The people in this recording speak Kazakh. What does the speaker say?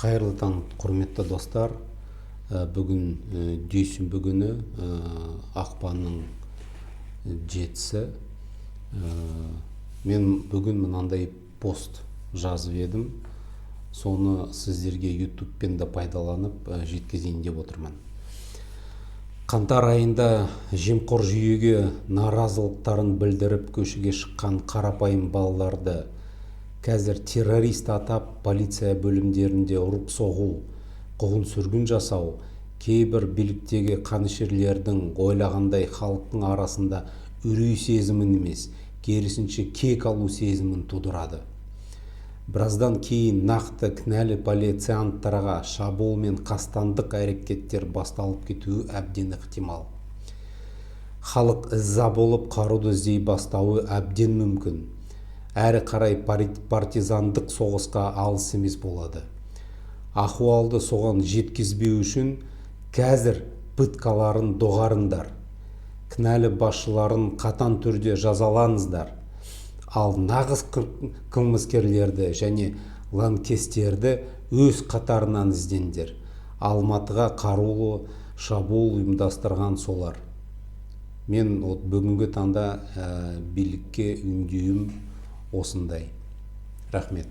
Қайырлы таң, құрметті достар. Бүгін дүйсенбі күні ақпанның 7-сі. Мен бүгін мынандай пост жазып едім. Соны сіздерге YouTube'пен де пайдаланып жеткізейін деп отырмын. Қаңтар айында жемқор жүйеге наразылықтарын білдіріп көшеге шыққан қарапайым балаларды қазір террорист атап полиция бөлімдерінде ұрып соғу, қуғын сүргін жасау, кейбір биліктегі қанішерлердің ойлағандай халықтың арасында үрей сезімін емес, керісінше кек алу сезімін тудырады. Біраздан кейін нақты кінәлі полициянттарға шабуыл мен қастандық әрекеттер басталып кетуі әбден ықтимал. Халық ыза болып қаруды іздей бастауы әбден мүмкін. Әрі қарай партизандық соғысқа алыс емес болады. Ахуалды соған жеткізбеу үшін қазір пыткаларын доғарыңдар. Кінәлі басшыларын қатаң түрде жазалаңыздар. Ал нағыз қылмыскерлерді және лаңкестерді өз қатарынан іздеңдер. Алматыға қарулы шабуыл ұйымдастырған солар. Мен бүгінгі таңда билікке үндеуім осындай. Рахмет.